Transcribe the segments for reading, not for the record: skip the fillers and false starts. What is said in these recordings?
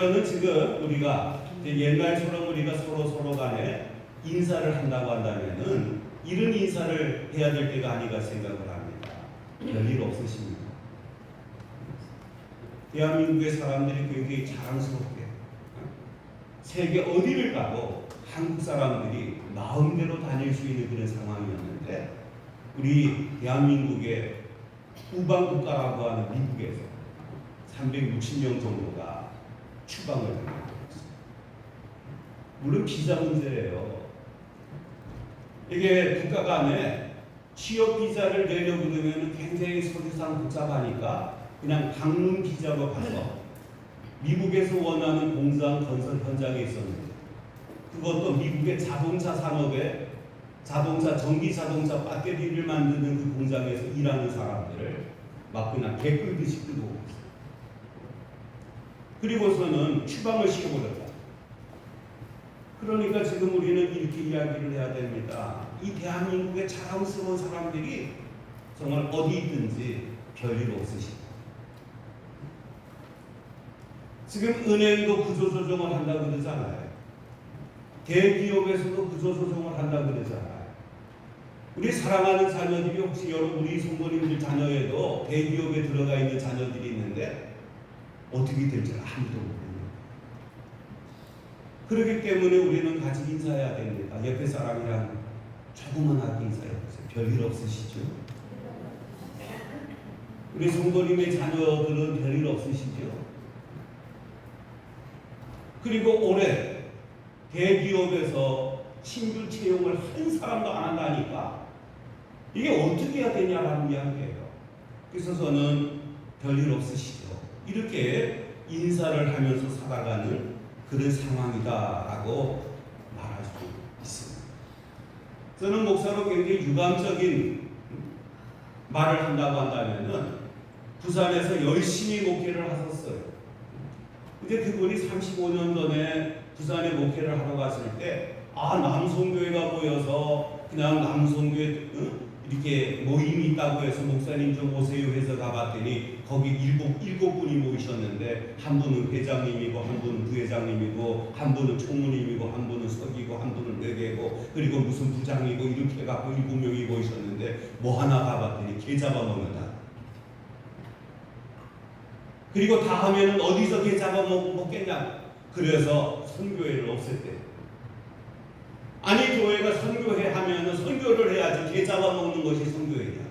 저는 지금 우리가 옛날처럼 우리가 서로 간에 인사를 한다고 한다면은 이런 인사를 해야 될 때가 아닌가 생각을 합니다. 별일 없으십니까? 대한민국의 사람들이 굉장히 자랑스럽게 세계 어디를 가도 한국 사람들이 마음대로 다닐 수 있는 그런 상황이었는데 우리 대한민국의 우방국가라고 하는 미국에서 360명 정도가 추방을 당하고 있습니다. 물론 비자 문제예요. 이게 국가 간에 취업 비자를 내려고 그러면 굉장히 서류상 복잡하니까 그냥 방문 비자로 가서 미국에서 원하는 공장 건설 현장에 있었는데 그것도 미국의 자동차 산업에 전기 자동차 배터리를 만드는 그 공장에서 일하는 사람들을 막 그냥 개끌듯이 뜯어오고 있어요. 그리고서는 추방을 시켜버렸다. 그러니까 지금 우리는 이렇게 이야기를 해야 됩니다. 이 대한민국의 자랑스러운 사람들이 정말 어디 있든지 별일 없으시다. 지금 은행도 구조조정을 한다고 그러잖아요. 대기업에서도 구조조정을 한다고 그러잖아요. 우리 사랑하는 자녀들이 혹시 여러분 우리 성도님들 자녀에도 대기업에 들어가 있는 자녀들이 있는데 어떻게 될지 아무도 모릅니다. 그렇기 때문에 우리는 같이 인사해야 됩니다. 옆에 사람이랑 조그만하게 인사해보세요. 별일 없으시죠? 우리 성도님의 자녀들은 별일 없으시죠? 그리고 올해 대기업에서 신규 채용을 한 사람도 안 한다니까 이게 어떻게 해야 되냐라는 이야기예요. 그래서 저는 별일 없으시죠? 이렇게 인사를 하면서 살아가는 그런 상황이다라고 말할 수 있습니다. 저는 목사로 굉장히 유감적인 말을 한다고 한다면은 부산에서 열심히 목회를 하셨어요. 근데 그분이 35년 전에 부산에 목회를 하러 갔을 때 남성교회가 모여서 그냥 남성교회 이렇게 모임이 있다고 해서 목사님 좀 오세요 해서 가봤더니 거기 일곱 분이 모이셨는데 한 분은 회장님이고 한 분은 부회장님이고 한 분은 총무님이고 한 분은 서기고 한 분은 외계고 그리고 무슨 부장이고 이렇게 해갖고 7명이 모이셨는데 뭐 하나 가봤더니 개 잡아먹는다. 그리고 다 하면은 어디서 개 잡아먹겠냐. 그래서 선교회를 없앴대. 아니 교회가 선교회 하면은 선교를 해야지 개 잡아먹는 것이 선교회냐.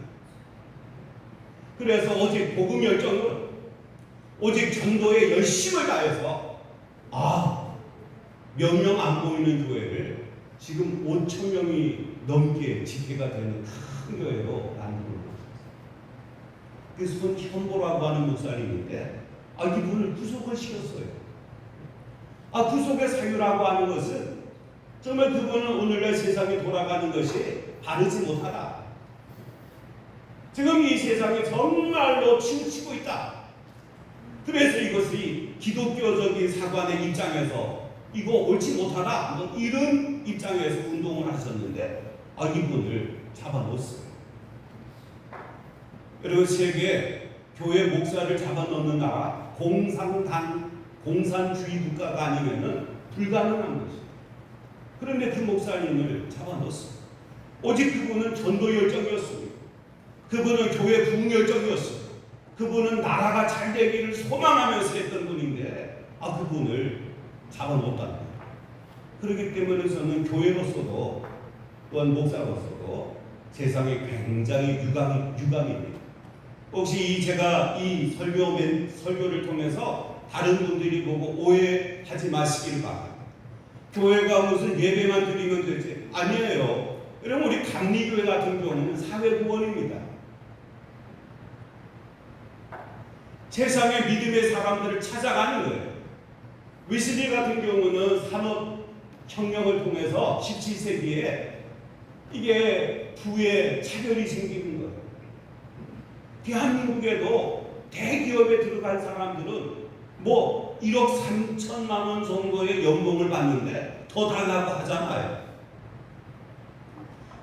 그래서 오직 복음 열정으로 오직 전도에 열심을 다해서 몇 명 안 보이는 교회를 지금 5천 명이 넘게 집회가 되는 큰 교회로 만들고 그래서 현보라고 하는 목사님인데 이분을 구속을 시켰어요. 구속의 사유라고 하는 것은 정말 그분은 오늘날 세상에 돌아가는 것이 바르지 못하다. 지금 이 세상에 정말로 치우치고 있다. 그래서 이것이 기독교적인 사관의 입장에서 이거 옳지 못하다. 이런 입장에서 운동을 하셨는데 이분을 잡아놓았어요. 그리고 세계 교회 목사를 잡아놓는 나라 공산주의 국가가 아니면은 불가능한 것이죠. 그런데 그 목사님을 잡아놓았어요. 오직 그분은 전도 열정이었습니다. 그분은 교회 부흥 열정이었어요. 그분은 나라가 잘 되기를 소망하면서 했던 분인데 그분을 잡아놓았다는 거예요. 그렇기 때문에 저는 교회로서도 또한 목사로서도 세상에 굉장히 유감입니다. 혹시 제가 이 설교를 통해서 다른 분들이 보고 오해하지 마시기를 바랍니다. 교회가 무슨 예배만 드리면 되지? 아니에요. 여러분 우리 감리교회 같은 경우는 사회구원입니다. 세상의 믿음의 사람들을 찾아가는 거예요. 위슬리 같은 경우는 산업혁명을 통해서 17세기에 이게 부의 차별이 생기는 거예요. 대한민국에도 대기업에 들어간 사람들은 1억 3천만 원 정도의 연봉을 받는데 더 달라고 하잖아요.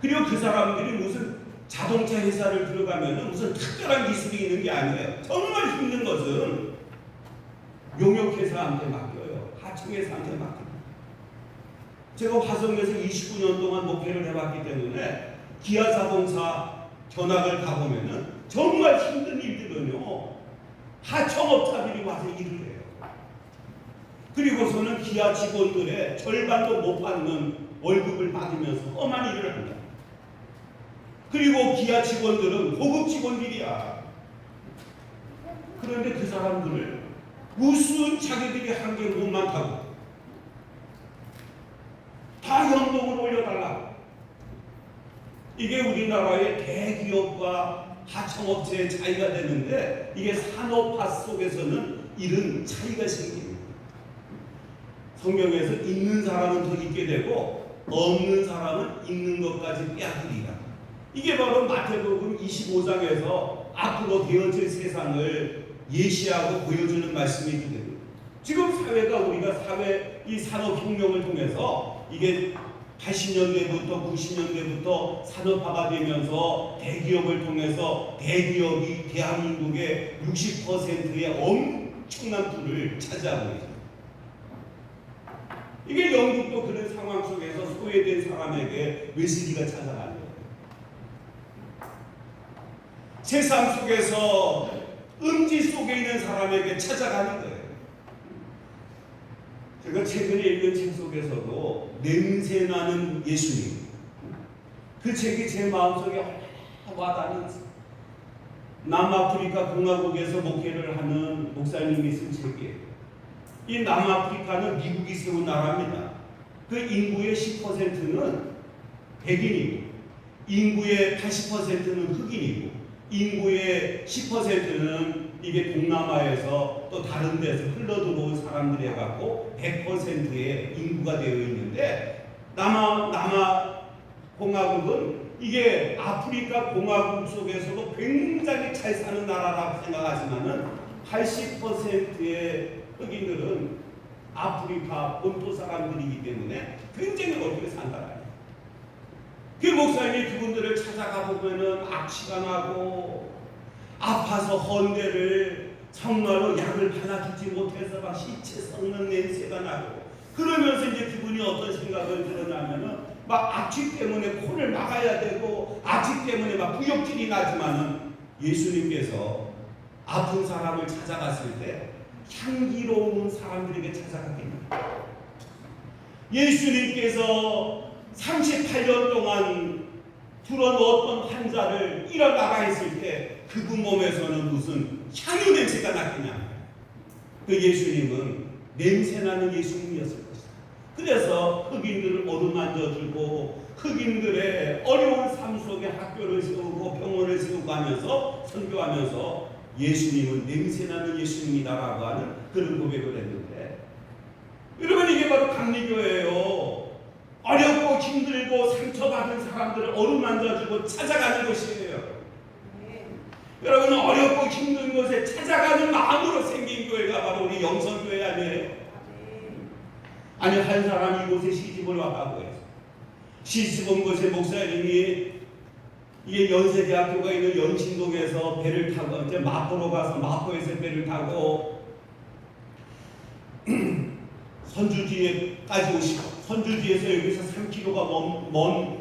그리고 그 사람들이 무슨 자동차 회사를 들어가면 무슨 특별한 기술이 있는 게 아니에요. 정말 힘든 것은 용역회사한테 맡겨요. 화성에서한테 맡깁니다. 제가 화성에서 29년 동안 목회를 해봤기 때문에 기아자동차 견학을 가보면은 정말 힘든 일들은요, 하청업자들이 와서 일을 해요. 그리고서는 기아 직원들의 절반도 못 받는 월급을 받으면서 험한 일을 한다. 그리고 기아 직원들은 고급 직원들이야. 그런데 그 사람들을 무슨 자기들이 한 게 못 많다고 다 연봉을 올려달라고. 이게 우리나라의 대기업과 하청업체의 차이가 되는데, 이게 산업화 속에서는 이런 차이가 생깁니다. 성경에서 있는 사람은 더 있게 되고 없는 사람은 있는 것까지 빼앗기리라. 이게 바로 마태복음 25장에서 앞으로 되어질 세상을 예시하고 보여주는 말씀이거든요. 지금 사회가, 우리가 이 산업혁명을 통해서 이게 80년대부터 90년대부터 산업화가 되면서 대기업을 통해서 대기업이 대한민국의 60%의 엄청난 부를 차지하고 있습니다. 이게 영국도 그런 상황 속에서 소외된 사람에게 웨슬리가 찾아가는 거예요. 세상 속에서 음지 속에 있는 사람에게 찾아가는 거예요. 제가 최근에 읽은 책 속에서도 냄새나는 예수님, 그 책이 제 마음속에 와닿는, 남아프리카 공화국에서 목회를 하는 목사님이 쓴 책이에요. 이 남아프리카는 미국이 세운 나라입니다. 그 인구의 10%는 백인이고, 인구의 80%는 흑인이고, 인구의 10%는 이게 동남아에서 또 다른 데서 흘러들어온 사람들이 해갖고 100%의 인구가 되어 있는데, 남아 공화국은 이게 아프리카 공화국 속에서도 굉장히 잘 사는 나라라고 생각하지만은 80%의 흑인들은 아프리카 본토 사람들이기 때문에 굉장히 어렵게 산다. 그 목사님이 그분들을 찾아가 보면은 악취가 나고, 아파서 헌데를 정말로 약을 발라주지 못해서 막 시체 썩는 냄새가 나고, 그러면서 이제 그분이 어떤 생각을 들었냐면은 막 악취 때문에 코를 막아야 되고, 악취 때문에 막 구역질이 나지만은 예수님께서 아픈 사람을 찾아갔을 때 향기로운 사람들에게 찾아갔겠습니다. 예수님께서 38년 동안 불어넣었던 환자를 일어나라 했을 때 그분 몸에서는 무슨 향유 냄새가 났겠냐. 그 예수님은 냄새나는 예수님이었을 것이다. 그래서 흑인들을 어루만져주고, 흑인들의 어려운 삶 속에 학교를 세우고 병원을 세우고 하면서 선교하면서 예수님은 냄새나는 예수님이다라고 하는 그런 고백을 했는데, 여러분, 이게 바로 감리교예요. 어렵고 힘들고 상처받은 사람들을 어루만져주고 찾아가는 것이에요. 여러분, 어렵고 힘든 곳에 찾아가는 마음으로 생긴 교회가 바로 우리 영성교회 아니에요? 아니, 한 사람이 이곳에 시집을 왔다고 해서 시집 온 곳에 목사님이, 이게 연세대학교가 있는 연신동에서 배를 타고 이제 마포로 가서 마포에서 배를 타고 선주지에까지 오시고, 선주지에서 여기서 3km가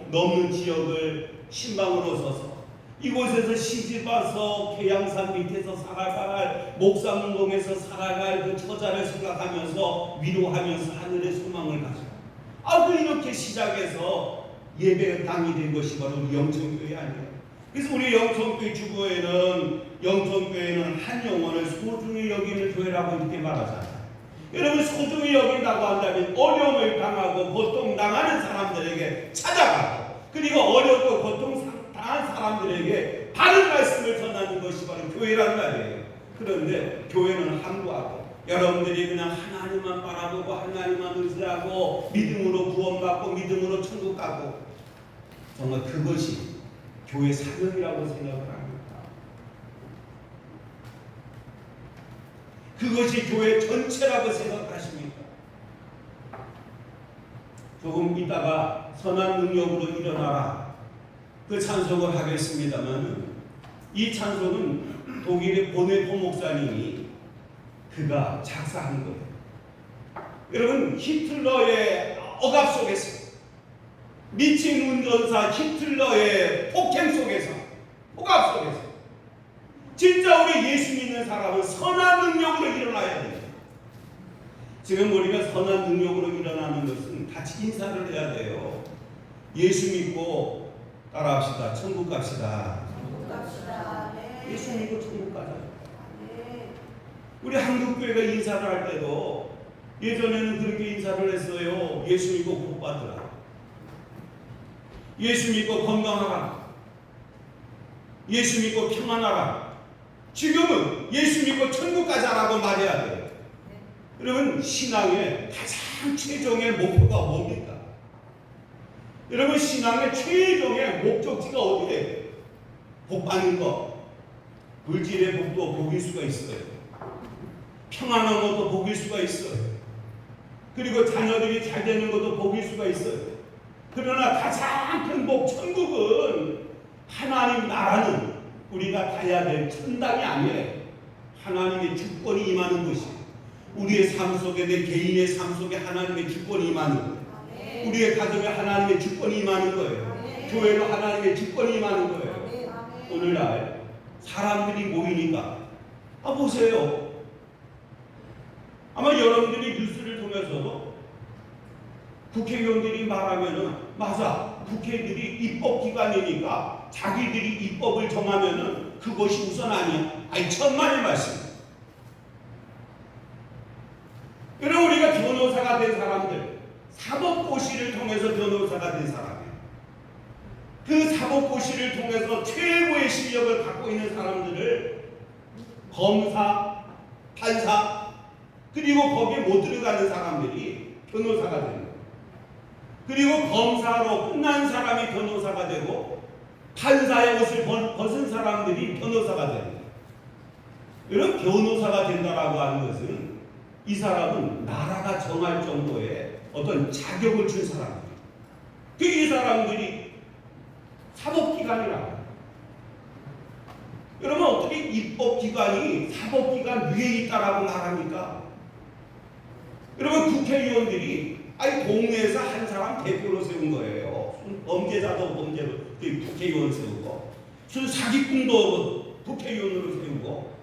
넘는 지역을 신방으로 서서 이곳에서 시집 와서 계양산 밑에서 살아갈, 목상동에서 살아갈 그 처자를 생각하면서 위로하면서 하늘의 소망을 가져. 이렇게 시작해서 예배당이 된 것이 바로 우리 영천교회 아니에요. 그래서 우리 영천교회 주교회는, 영천교회는 한 영혼을 소중히 여기는 교회라고 이렇게 말하잖아요. 여러분, 소중히 여긴다고 한다면 어려움을 당하고 고통당하는 사람들에게 찾아가고, 그리고 어렵고 고통당한 사람들에게 바른 말씀을 전하는 것이 바로 교회란 말이에요. 그런데 교회는 항구하고, 여러분들이 그냥 하나님만 바라보고 하나님만 의지하고 믿음으로 구원받고 믿음으로 천국 가고, 정말 그것이 교회 사명이라고 생각을 합니다. 그것이 교회 전체라고 생각하십니까? 조금 있다가 선한 능력으로 일어나라, 그 찬송을 하겠습니다만, 이 찬송은 독일의 보네포 목사님이 그가 작사한 거예요. 여러분, 히틀러의 억압 속에서, 미친 운전사 히틀러의 폭행 속에서, 억압 속에서 진짜 우리 예수 믿는 사람은 선한 능력으로 일어나야 됩니다. 지금 우리가 선한 능력으로 일어나는 것은 같이 인사를 해야 돼요. 예수 믿고 따라합시다. 천국 갑시다. 천국 갑시다. 네. 예수 믿고 천국 가자. 네. 우리 한국교회가 인사를 할 때도 예전에는 그렇게 인사를 했어요. 예수 믿고 복 받으라. 예수 믿고 건강하라. 예수 믿고 평안하라. 지금은 예수 믿고 천국 가자라고 말해야 돼요. 여러분, 신앙의 가장 최종의 목표가 뭡니까? 여러분, 신앙의 최종의 목적지가 어디예요? 복 받는 것. 물질의 복도 복일 수가 있어요. 평안한 것도 복일 수가 있어요. 그리고 자녀들이 잘 되는 것도 복일 수가 있어요. 그러나 가장 큰 복, 천국은 하나님 나라는 우리가 가야 될 천당이 아니에요. 하나님의 주권이 임하는 것이, 우리의 삶 속에, 내 개인의 삶 속에 하나님의 주권이 임하는 거예요. 우리의 가정에 하나님의 주권이 임하는 거예요. 교회로 하나님의 주권이 임하는 거예요. 오늘날 사람들이 모이니까, 보세요. 아마 여러분들이 뉴스를 통해서도 국회의원들이 말하면은, 맞아, 국회들이 입법기관이니까 자기들이 입법을 정하면은 그것이 우선 아니야. 아니, 천만의 말씀. 여러분, 우리가 변호사가 된 사람들, 사법고시를 통해서 변호사가 된 사람이에요. 그 사법고시를 통해서 최고의 실력을 갖고 있는 사람들을 검사, 판사, 그리고 거기에 못 들어가는 사람들이 변호사가 되는 거예요. 그리고 검사로 끝난 사람이 변호사가 되고 판사의 옷을 벗은 사람들이 변호사가 되는 거예요. 여러분, 변호사가 된다라고 하는 것은 이 사람은 나라가 정할 정도의 어떤 자격을 준 사람이에요. 이 사람들이 사법기관이라고. 여러분, 어떻게 입법기관이 사법기관 위에 있다라고 말합니까? 여러분, 국회의원들이 동네에서 한 사람 대표로 세운 거예요. 범죄자도 범죄로 국회의원 세우고, 사기꾼도 국회의원으로 세우고,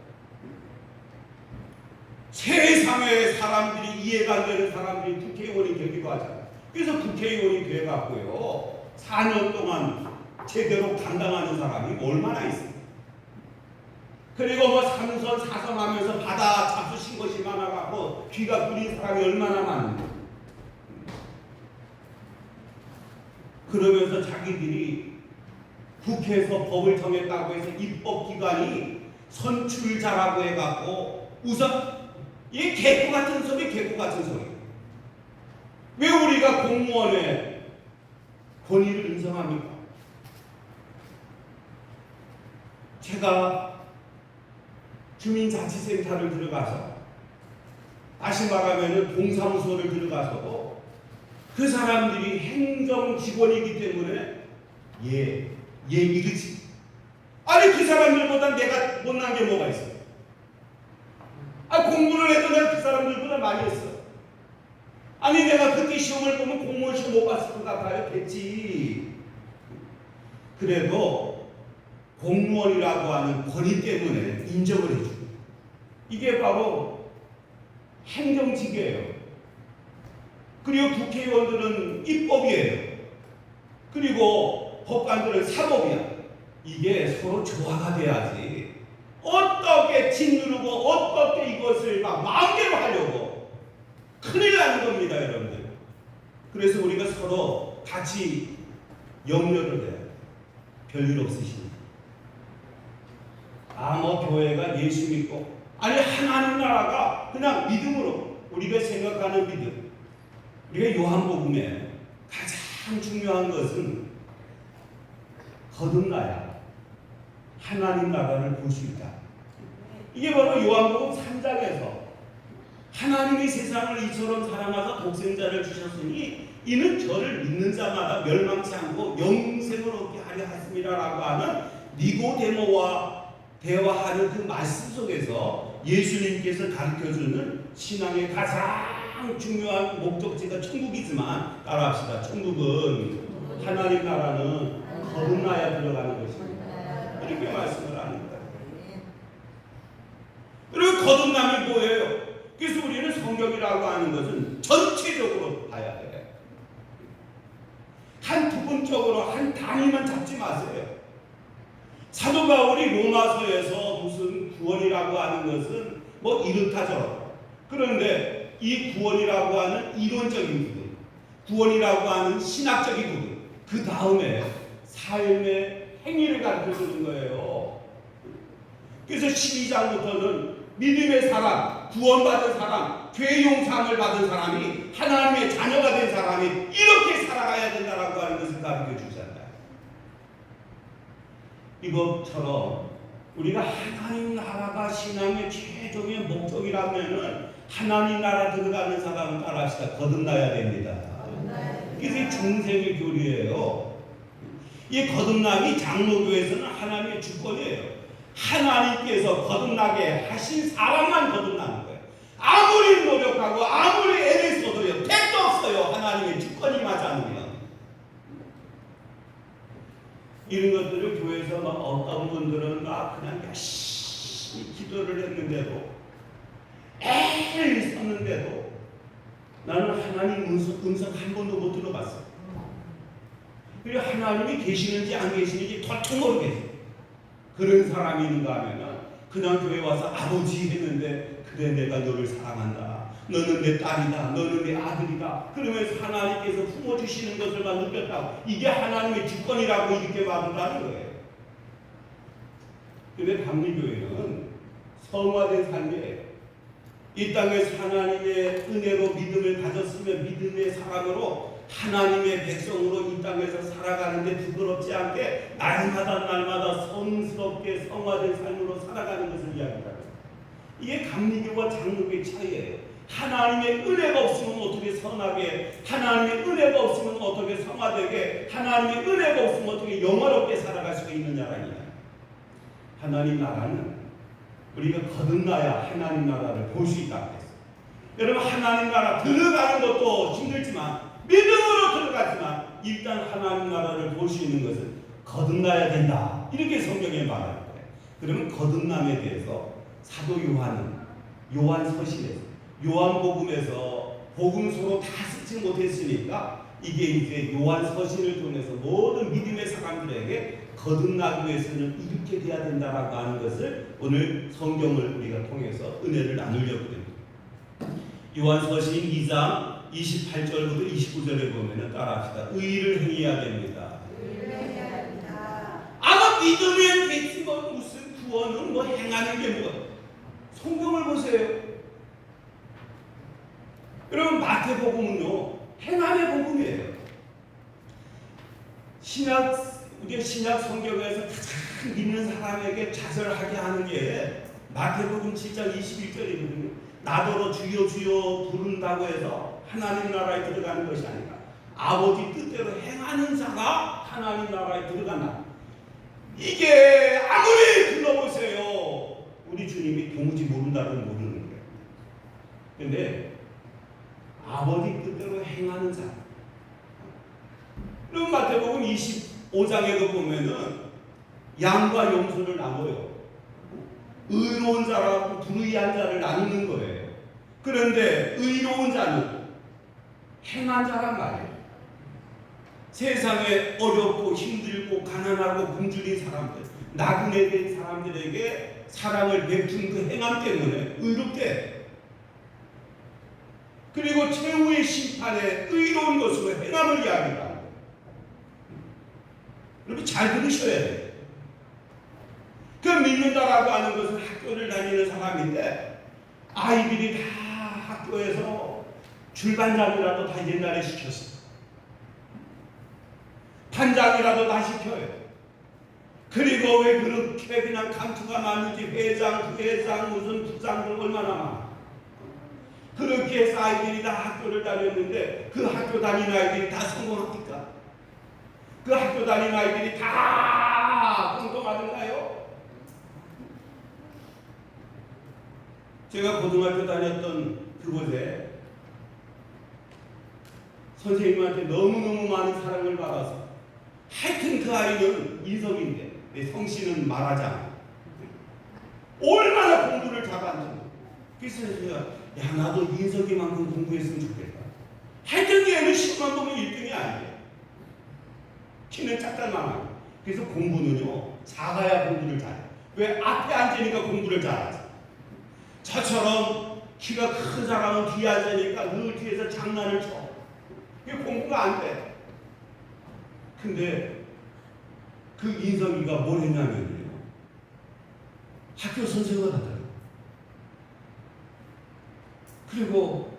세상의 사람들이, 이해가 안 되는 사람들이 국회의원이 되기도 하잖아요. 그래서 국회의원이 돼갖고요, 4년 동안 제대로 감당하는 사람이 얼마나 있어요. 그리고 삼선, 사선 하면서 바다 잡수신 것이 많아갖고 귀가 뚫린 사람이 얼마나 많은데. 그러면서 자기들이 국회에서 법을 정했다고 해서 입법기관이 선출자라고 해갖고 우선 이 개코 같은 소리, 개코 같은 소리. 왜 우리가 공무원의 권위를 인정합니까? 제가 주민자치센터를 들어가서, 다시 말하면 동사무소를 들어가서도 그 사람들이 행정직원이기 때문에 얘 믿으지. 아니, 그 사람들보다 내가 못난 게 뭐가 있어? 공부를 해도 내가 그 사람들보다 많이 했어. 아니, 내가 그때 시험을 보면 공무원 시험 못 봤을 것 같아요. 됐지. 그래도 공무원이라고 하는 권위 때문에 인정을 해주고, 이게 바로 행정직이에요. 그리고 국회의원들은 입법이에요. 그리고 법관들은 사법이야. 이게 서로 조화가 돼야지. 어떻게 짓누르고 어떻게 이것을 막 마음대로 하려고 큰일 나는 겁니다, 여러분들. 그래서 우리가 서로 같이 염려를 해야 돼요. 별일 없으십니까? 교회가 예수 믿고, 아니, 하나님 나라가 그냥 믿음으로, 우리가 생각하는 믿음. 우리가 요한복음에 가장 중요한 것은 거듭나야 하나님 나라를 볼 수 있다. 이게 바로 요한복음 3장에서 하나님이 세상을 이처럼 사랑하사 독생자를 주셨으니 이는 저를 믿는 자마다 멸망치 않고 영생을 얻게 하려 하심이라라고 하는 니고데모와 대화하는 그 말씀 속에서 예수님께서 가르쳐주는 신앙의 가장 가장 중요한 목적지가 천국이지만 따라합시다. 천국은 하나님 나라는 거듭나야 들어가는 것입니다. 이렇게 말씀을 합니다. 그리고 거듭남이 뭐예요? 그래서 우리는 성경이라고 하는 것은 전체적으로 봐야 돼. 한 부분적으로 한 단위만 잡지 마세요. 사도 바울이 로마서에서 무슨 구원이라고 하는 것은 뭐 이렇다 저렇다. 그런데 이 구원이라고 하는 이론적인 부분, 구원이라고 하는 신학적인 부분, 그 다음에 삶의 행위를 가르쳐주는 거예요. 그래서 12장부터는 믿음의 사람, 구원받은 사람, 죄 용서를 받은 사람이 하나님의 자녀가 된 사람이 이렇게 살아가야 된다라고 하는 것을 가르쳐 주잖아요. 이것처럼 우리가 하나님 나라가 신앙의 최종의 목적이라면은 하나님 나라 들어가는 사람은 따라합시다. 거듭나야 됩니다. 이게 중생의 교리예요. 이 거듭남이 장로교에서는 하나님의 주권이에요. 하나님께서 거듭나게 하신 사람만 거듭나는 거예요. 아무리 노력하고 아무리 애를 써도요, 택도 없어요. 하나님의 주권이 임하지 않으면. 이런 것들을 교회에서 막 어떤 분들은 막 그냥 열심히 기도를 했는데도, 애를 썼는데도 나는 하나님 음성 한 번도 못 들어봤어요. 그리고 하나님이 계시는지 안 계시는지 도통 모르겠어요. 그런 사람이 있는가 하면 그냥 교회 와서 아버지 했는데, 그래 내가 너를 사랑한다, 너는 내 딸이다, 너는 내 아들이다, 그러면서 하나님께서 품어주시는 것을만 느꼈다고, 이게 하나님의 주권이라고 이렇게 말한다는 거예요. 그런데 감리교회는 성화된 삶이에요. 이 땅에서 하나님의 은혜로 믿음을 가졌으면 믿음의 사람으로 하나님의 백성으로 이 땅에서 살아가는데 부끄럽지 않게 날마다 성스럽게 성화된 삶으로 살아가는 것을 이야기합니다. 이게 감리교와 장로교의 차이예요. 하나님의 은혜가 없으면 어떻게 선하게, 하나님의 은혜가 없으면 어떻게 성화되게, 하나님의 은혜가 없으면 어떻게 영화롭게 살아갈 수가 있느냐라니까. 하나님 나라는 우리가 거듭나야 하나님 나라를 볼 수 있다고 했어요. 여러분, 하나님 나라 들어가는 것도 힘들지만, 믿음으로 들어가지만 일단 하나님 나라를 볼 수 있는 것은 거듭나야 된다, 이렇게 성경에 말하는 거예요. 그러면 거듭남에 대해서 사도 요한은 요한서신에서, 요한복음에서 복음서로 다 쓰지 못했으니까 이게 이제 요한서신을 통해서 모든 믿음의 사람들에게 거듭나기 위해서는 이렇게 돼야 된다라고 하는 것을 오늘 성경을 우리가 통해서 은혜를 나누려고 합니다. 요한서신 2장 28절부터 29절에 보면은 따라합시다. 의를 행해야 됩니다. 아마 믿으면 되지 뭐 무슨 구원은 뭐 행하는 게 뭐. 성경을 보세요. 여러분, 마태복음은요 행함의 복음이에요. 우리 신약 성경에서 가장 믿는 사람에게 좌절하게 하는 게 마태복음 7장 21절이거든요. 나더러 주여 주여 부른다고 해서 하나님 나라에 들어가는 것이 아니라 아버지 뜻대로 행하는 자가 하나님 나라에 들어간다. 이게 아무리 불러보세요, 우리 주님이 도무지 모른다면 모르는 거예요. 그런데 아버지 뜻대로 행하는 자, 그럼 마태복음 25장에도 보면은 양과 염소를 나눠요. 의로운 자라고 불의한 자를 나누는 거예요. 그런데 의로운 자는 행한 자란 말이에요. 세상에 어렵고 힘들고 가난하고 굶주린 사람들, 나그네 된 사람들에게 사랑을 베푼 그 행함 때문에 의롭게, 그리고 최후의 심판에 의로운 것으로 행함을 이야기합니다. 여러분 잘 들으셔야 돼요. 그 믿는다라고 하는 것은 학교를 다니는 사람인데, 아이들이 다 학교에서 줄반장이라도 다 옛날에 시켰어요. 반장이라도 다 시켜요. 그리고 왜 그렇게 그냥 감투가 많은지, 회장, 부회장, 무슨 부장들 얼마나 많아. 그렇게 해서 아이들이 다 학교를 다녔는데, 그 학교 다니는 아이들이 다 성공합니까? 그 학교 다니는 아이들이 다 성공하는가요? 제가 고등학교 다녔던 그곳에 선생님한테 너무너무 많은 사랑을 받아서 하여튼 그 아이는 인석인데 내 성씨는 말하지 않아. 얼마나 공부를 잘하는지. 그래서 제가 야 나도 인석이만큼 공부했으면 좋겠다. 하여튼 얘는 시험만 보면 1등이 아니에요. 키는 작달만. 그래서 공부는요 작아야 공부를 잘해. 왜? 앞에 앉으니까 공부를 잘하지. 저처럼 키가 큰 사람은 뒤에 앉으니까 늘 뒤에서 장난을 쳐. 이게 공부가 안 돼. 근데 그 인석이가 뭘 했냐면요 학교 선생을 하더라고요. 그리고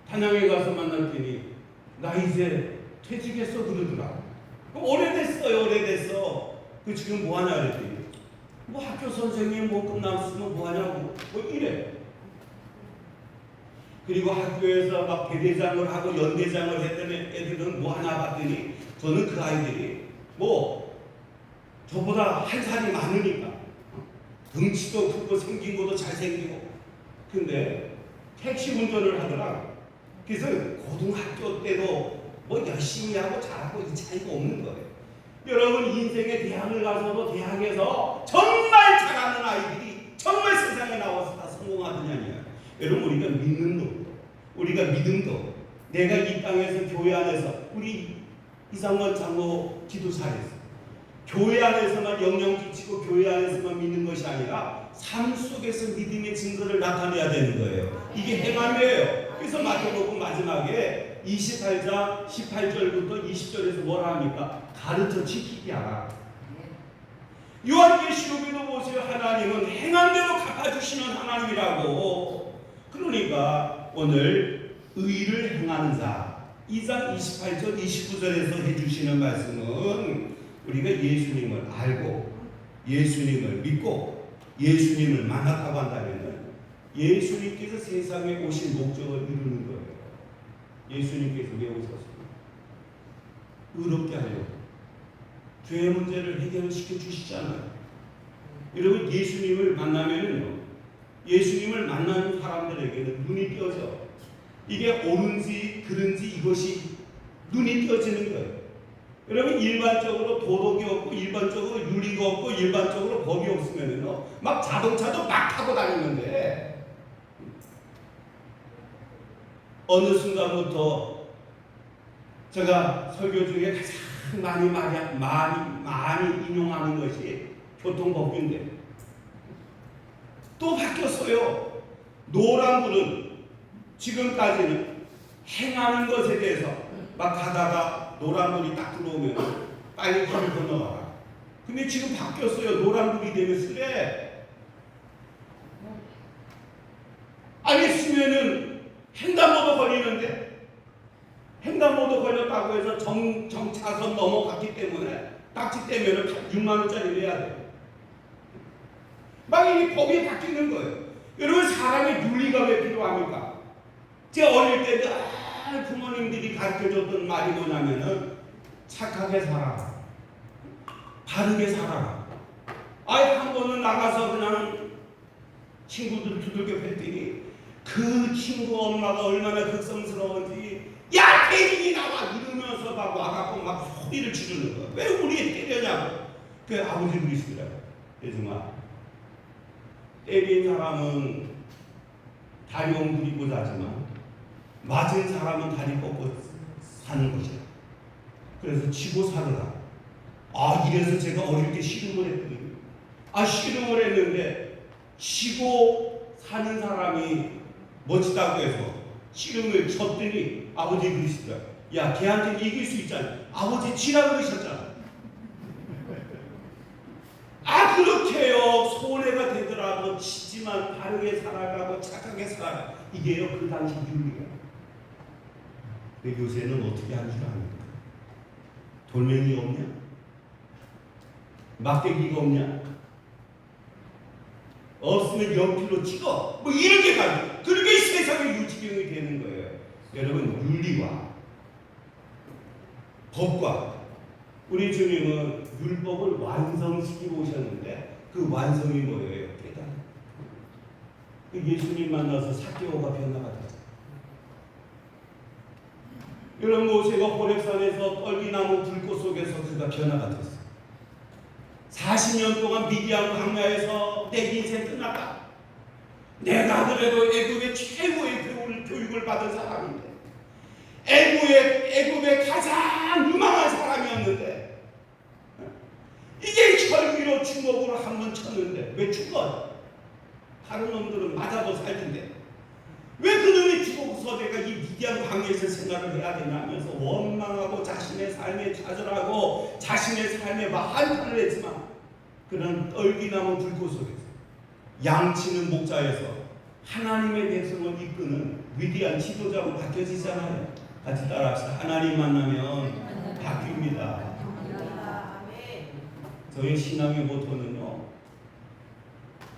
단양에 가서 만났더니 나 이제 퇴직했어 그러더라. 오래됐어요. 오래됐어. 그 지금 뭐 하냐 그랬더니 뭐 학교 선생님 뭐 끝났으면 뭐 하냐고 뭐 이래. 그리고 학교에서 막 대대장을 하고 연대장을 했던 애들은 뭐 하나 봤더니 저는 그 아이들이 뭐 저보다 한 살이 많으니까 덩치도 크고 생긴 것도 잘생기고 근데 택시 운전을 하더라. 그래서 고등학교 때도 뭐 열심히 하고 잘하고 이 차이가 없는 거예요. 여러분 인생의 대학을 가서도 대학에서 정말 잘하는 아이들이 정말 세상에 나와서 다 성공하느냐냐. 여러분 우리가 믿는 것도 우리가 믿음도 내가 이 땅에서 교회 안에서 우리 이상원 장로 기도 잘했어. 교회 안에서만 영영 끼치고 교회 안에서만 믿는 것이 아니라 삶 속에서 믿음의 증거를 나타내야 되는 거예요. 이게 행함이에요. 그래서 마태복음 마지막에 28장 18절부터 20절에서 뭐라 합니까? 가르쳐 지키게 하라. 요한계시록에도 보세요. 하나님은 행함대로 갚아주시는 하나님이라고. 그러니까 오늘 의를 행하는 자 2장 28절 29절에서 해주시는 말씀은 우리가 예수님을 알고 예수님을 믿고 예수님을 만났다고 한다면 예수님께서 세상에 오신 목적을 이루는 거예요. 예수님께서 왜 오셨습니까? 의롭게 하려고 죄의 문제를 해결시켜 주시잖아요. 여러분 예수님을 만나면은요 예수님을 만나는 사람들에게는 눈이 띄어져. 이게 옳은지 그른지 이것이 눈이 띄어지는 거예요. 여러분 일반적으로 도덕이 없고 일반적으로 윤리가 없고 일반적으로 법이 없으면은요 막 자동차도 막 타고 다니는데 어느 순간부터 제가 설교 중에 가장 많이 인용하는 것이 교통법규인데 또 바뀌었어요. 노란불은 지금까지는 행하는 것에 대해서 막 가다가 노란불이 딱 들어오면 빨리 길을 건너가라. 근데 지금 바뀌었어요. 노란불이 되면 쓰래. 알겠으면은 횡단보도 걸리는데 횡단보도 걸렸다고 해서 정차선 넘어갔기 때문에 딱지 떼면은 6만 원짜리 내야 돼. 막 이 법이 바뀌는 거예요. 여러분 사람의 윤리가 왜 필요합니까? 제가 어릴 때 늘 부모님들이 가르쳐줬던 말이 뭐냐면은 착하게 살아라. 바르게 살아라. 아예 한 번은 나가서 그냥 친구들 두들겨 팼더니 그 친구 엄마가 얼마나 극성스러운지 야 때리기 나와 이러면서 막 와갖고 막 소리를 지르는 거야. 왜 우리 때려냐고. 그 아버지 그러시더라고요. 예승아 때린 사람은 다리 엉부리고 자지만 맞은 사람은 다리 뻗고 사는 것이야. 그래서 치고 살아라. 아 이래서 제가 어릴 때 씨름을 했거든요. 씨름을 했는데 치고 사는 사람이 멋지다고 해서 씨름을 쳤더니 아버지 그러시더라고요. 야 걔한테 이길 수 있잖아. 아버지 치라 그러셨잖아. 그렇게요. 손해가 되더라도 치지만 바르게 살아가고 착하게 살아가. 이게요 그 당시 윤리가. 근데 요새는 어떻게 하는 줄 압니까? 돌멩이 없냐? 막대기가 없냐? 없으면 연필로 찍어. 뭐 이렇게 가요. 그렇게 세상의 유지경이 되는 거예요. 여러분 윤리와 법과 우리 주님은 율법을 완성시키고 오셨는데 그 완성이 뭐예요? 깨달음. 예수님 만나서 삭개오가 변화가 됐어요. 여러분 모세가 호렙산에서 떨기나무 불꽃 속에서 그가 변화가 됐어요. 40년 동안 미디안 광야에서 내 인생 끝났다. 내가 그래도 애굽의 최고의 교육을 받은 사람인데, 애굽의 가장 유망한 사람이었는데, 이게 혈기로 주먹으로 한 번 쳤는데 왜 죽어? 다른 놈들은 맞아도 살 텐데 왜 그놈이 죽어서 내가 이 미디안 광야에서 생활을 해야 되냐면서 원망하고 자신의 삶에 좌절하고 자신의 삶에 막 한탄을 했지만, 그런 떨기나무 불꽃 속에서 양치는 목자에서 하나님의 백성을 이끄는 위대한 지도자로 바뀌어지잖아요. 같이 따라합시다. 하나님 만나면 바뀝니다. 저희 신앙의 모토는요,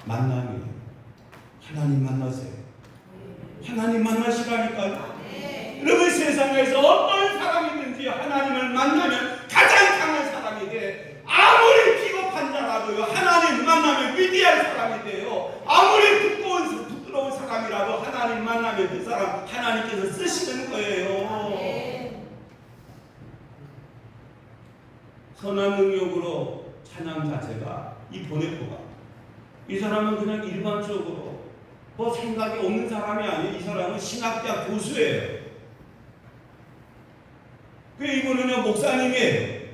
만남이에요. 하나님 만나세요. 하나님 만나시라니까요. 여러분 세상에서 어떤 사람이든지 하나님을 만나면 가장 강한 사람이 돼. 아무리 비겁한 자라도요, 하나님 만나면 위대한 사람이 돼요. 아무리 부끄러운 사람이라도 하나님 만나면 그 사람 하나님께서 쓰시는 거예요. 선한 능력으로 찬양 자체가 이 보네포가, 이 사람은 그냥 일반적으로 뭐 생각이 없는 사람이 아니에요. 이 사람은 신학대학 교수예요. 그 이분은요 목사님이에요.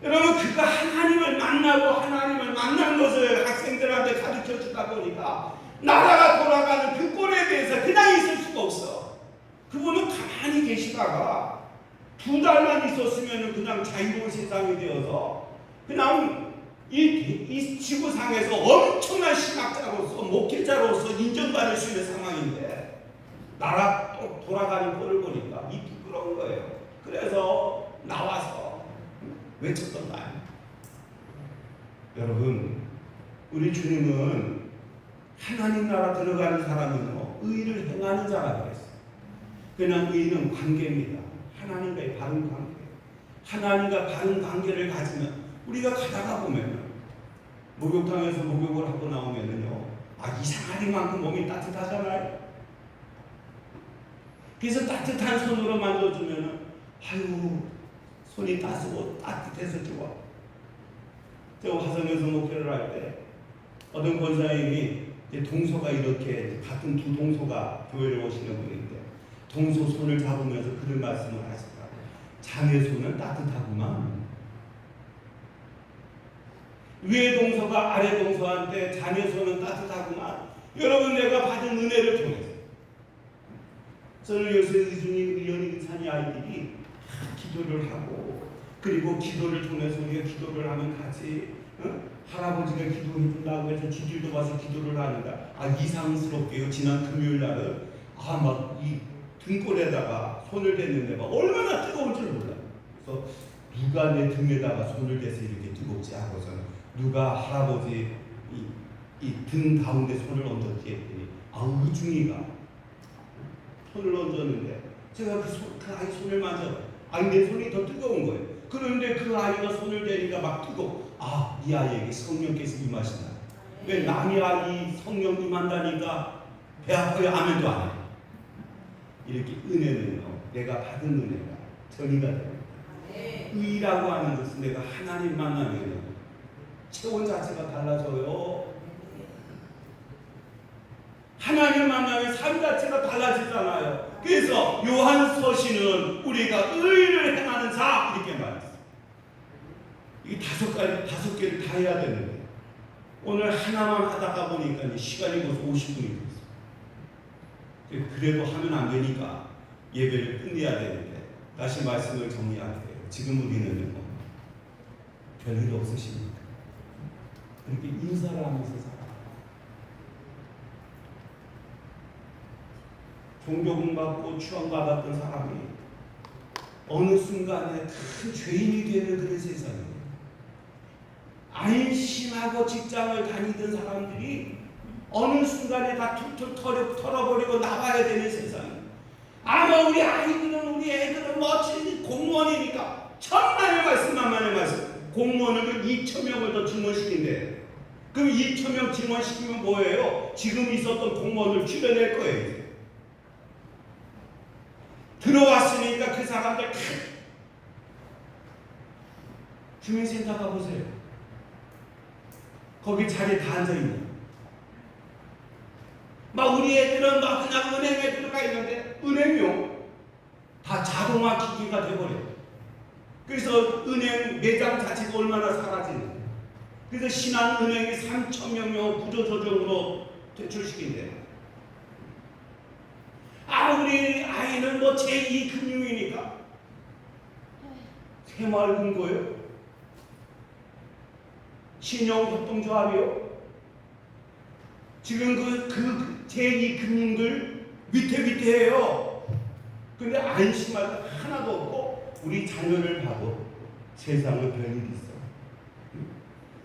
여러분 그가 하나님을 만나고 하나님을 만난 것을 학생들한테 가르쳐 주다 보니까 나라가 돌아가는 그 꼴에 대해서 그냥 있을 수가 없어. 그분은 가만히 계시다가 2달만 있었으면 그냥 자유로운 세상이 되어서 그냥 이 지구상에서 엄청난 신학자로서 목회자로서 인정받을 수 있는 상황인데, 나라 또 돌아가는 꼴을 보니까 이 부끄러운 거예요. 그래서 나와서 외쳤던 거 아니에요. 여러분 우리 주님은 하나님 나라 들어가는 사람은요 의를 행하는 자라 그랬어요. 그냥 의는 관계입니다. 하나님과의 바른 관계. 하나님과 바른 관계를 가지면 우리가 가다가 보면 목욕탕에서 목욕을 하고 나오면은요, 이상하리만큼 몸이 따뜻하잖아요. 그래서 따뜻한 손으로 만져주면은 손이 따뜻해서 좋아. 제가 화성에서 목회를 할 때 어떤 권사님이 동서가 이렇게 같은 두 동서가 교회를 오시는 분인데 동서 손을 잡으면서 그런 말씀을 하시더라고요. 자네 손은 따뜻하구만. 위에 동서가 아래 동서한테 자네 손은 따뜻하구만. 여러분 내가 받은 은혜를 통해서 저는 요새 의중이 연인산이 아이들이 기도를 하고, 그리고 기도를 통해서 우리가 기도를 하면 같이 할아버지가 기도해 준다고 해서 지들도 와서 기도를 하는가. 이상스럽게요. 지난 금요일 날은 막 이 등골에다가 손을 댔는데 막 얼마나 뜨거운 줄 몰라요. 그래서 누가 내 등에다가 손을 대서 이렇게 뜨겁지 하고서는 누가 할아버지 이 등 가운데 손을 얹었지 했더니 의중이가 손을 얹었는데 제가 그 아이 손을 만져 내 손이 더 뜨거운 거예요. 그런데 그 아이가 손을 대니까 막 뜨거워. 이 아이에게 성령께서 임하신다. 왜 남의 아이 성령 임한다니까 배 아파요? 아멘도 안 해요. 이렇게 은혜는요, 내가 받은 은혜가 전이가 됩니다. 의라고 하는 것은 내가 하나님 만나면 체온 자체가 달라져요. 하나님 만나면 삶 자체가 달라지잖아요. 그래서 요한서신은 우리가 의를 행하는 자 이렇게 말했어요. 이게 다섯 개를 다 해야 되는데 오늘 하나만 하다가 보니까 시간이 벌써 50분이 됐어요. 그래도 하면 안 되니까 예배를 끝내야 되는데 다시 말씀을 정리할게요. 지금 우리는 별일 없으십니까? 그렇게 인사를 하면서 살아요. 종교금 받고 추앙받았던 사람이 어느 순간에 큰 죄인이 되는 그런 세상이에요. 안심하고 직장을 다니던 사람들이 어느 순간에 다 툭툭 털어버리고 나와야 되는 세상이에요. 아마 우리 아이들은 우리 애들은 멋진 공무원이니까 천만의 말씀 만만의 말씀 공무원을 2,000명을 더 증원시킨대. 그럼 2,000명 증원시키면 뭐예요? 지금 있었던 공무원을 줄여낼 거예요. 들어왔으니까 그 사람들 다 주민센터 가보세요. 거기 자리에 다 앉아있는. 막 우리 애들은 막 그냥 은행에 들어가 있는데 은행용 다 자동화 기기가 돼버려요. 그래서 은행 매장 자체가 얼마나 사라지는데. 그래서 신한은행이 3,000명 구조조정으로 퇴출시킨대요. 우리 아이는 뭐 제2금융이니까 새마을금고요? 신용협동조합이요? 지금 그 제2금융들 위태위태해요. 근데 안심할 거 하나도 없고 우리 자녀를 봐도 세상은 별일이 있어.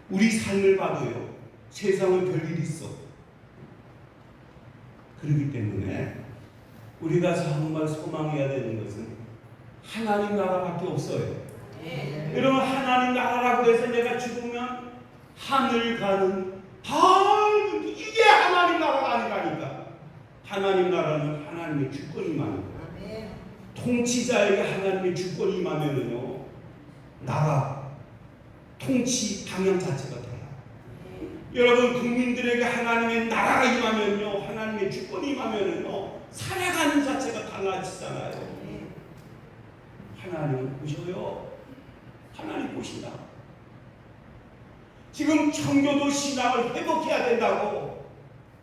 우리 삶을 봐도요 세상은 별일이 있어. 그렇기 때문에 우리가 정말 소망해야 되는 것은 하나님 나라밖에 없어요. 여러분, 하나님 나라라고 해서 내가 죽으면 하늘 가는 밝은 이게 하나님 나라가 아니라니까. 하나님 나라는 하나님의 주권이 임하는 거예요. 통치자에게 하나님의 주권이 임하면은요 나라 통치 방향 자체가 달라요. 여러분, 국민들에게 하나님의 나라가 임하면요 하나님의 주권이 임하면은요 살아가는 자체가 달라지잖아요. 하나님을 보셔요. 하나님 보신다. 지금 청교도 신앙을 회복해야 된다고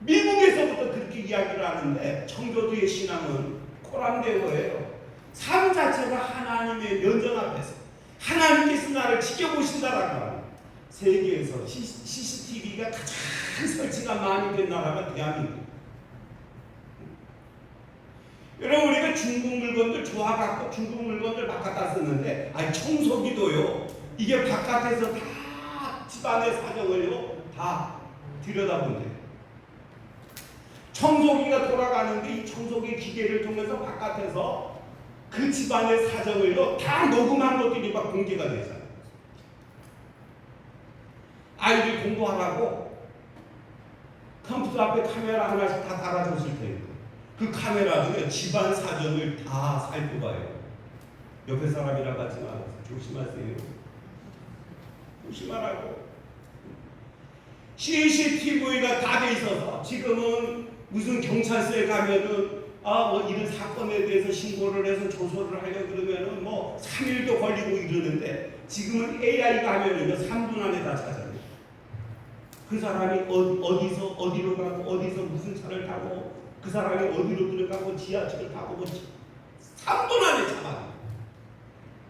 미국에서부터 그렇게 이야기를 하는데, 청교도의 신앙은 코란데오예요. 삶 자체가 하나님의 면전 앞에서 하나님께서 나를 지켜보신다라고 하는, 세계에서 CCTV가 가장 설치가 많이 된 나라가 대한민국. 여러분, 우리가 중국 물건들 좋아갖고 중국 물건들 막 갖다 쓰는데, 청소기도요 이게 바깥에서 다 집안의 사정을요 다 들여다본대요. 청소기가 돌아가는데 이 청소기 기계를 통해서 바깥에서 그 집안의 사정을요 다 녹음한 것들이 막 공개가 되잖아요. 아이들 공부하라고 컴퓨터 앞에 카메라 하나씩 다 달아줬을 테니까 그 카메라도 집안 사정을 다 살펴봐요. 옆에 사람이랑 같이 말아서 조심하세요. 조심하라고. CCTV가 다 돼 있어서 지금은 무슨 경찰서에 가면은 뭐 이런 사건에 대해서 신고를 해서 조사를 하려 그러면은 뭐 3일도 걸리고 이러는데, 지금은 AI가 하면은요 3분 안에 다 찾아요. 그 사람이 어디서 어디로 가고 어디서 무슨 차를 타고 그 사람이 어디로 들어가고 지하철을 타고 뭐 3분 안에 잡아요.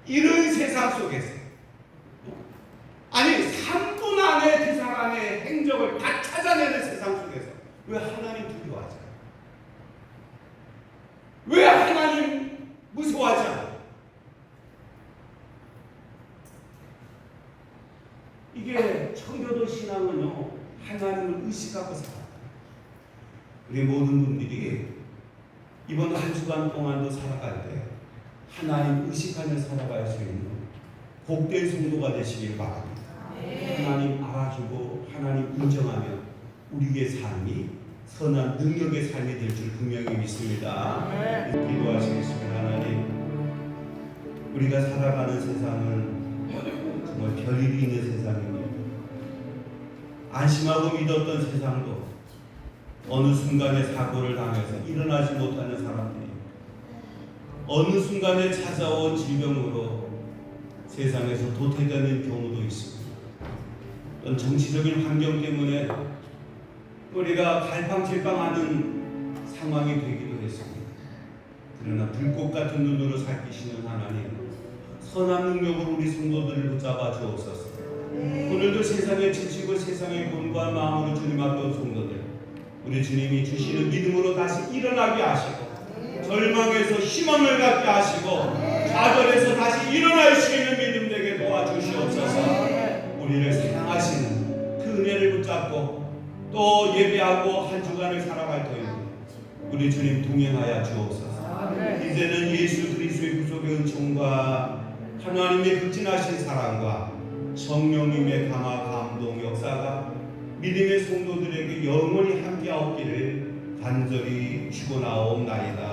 이런 세상 속에서 3분 안에 그 사람의 행적을 다 찾아내는 세상 속에서 왜 하나님 두려워하지 않아요? 왜 하나님 무서워하지 않아요? 이게 청교도 신앙은요 하나님을 의식하고 살아요. 우리 모든 분들이 이번 한 주간 동안도 살아갈 때 하나님 의식하며 살아갈 수 있는 복된 성도가 되시길 바랍니다. 하나님 알아주고 하나님 인정하며 우리의 삶이 선한 능력의 삶이 될 줄 분명히 믿습니다. 기도하시겠습니다. 하나님, 우리가 살아가는 세상은 정말 별일이 있는 세상입니다. 안심하고 믿었던 세상도 어느 순간에 사고를 당해서 일어나지 못하는 사람들이, 어느 순간에 찾아온 질병으로 세상에서 도태되는 경우도 있습니다. 어떤 정치적인 환경 때문에 우리가 갈팡질팡하는 상황이 되기도 했습니다. 그러나 불꽃 같은 눈으로 살피시는 하나님, 선한 능력으로 우리 성도들을 붙잡아 주옵소서. 오늘도 세상에 지치고 세상의 본과 마음으로 주님 앞에 온 성도들, 우리 주님이 주시는 믿음으로 다시 일어나게 하시고, 절망에서 희망을 갖게 하시고, 좌절에서 다시 일어날 수 있는 믿음 되게 도와주시옵소서. 우리를 사랑하시는 그 은혜를 붙잡고 또 예배하고 한 주간을 살아갈 터이니 우리 주님 동행하여 주옵소서. 이제는 예수 그리스도의 구속의 은총과 하나님의 극진하신 사랑과 성령님의 강화 감동 역사가 믿음의 성도들에게 영원히 함께하옵기를 간절히 축원하옵나이다.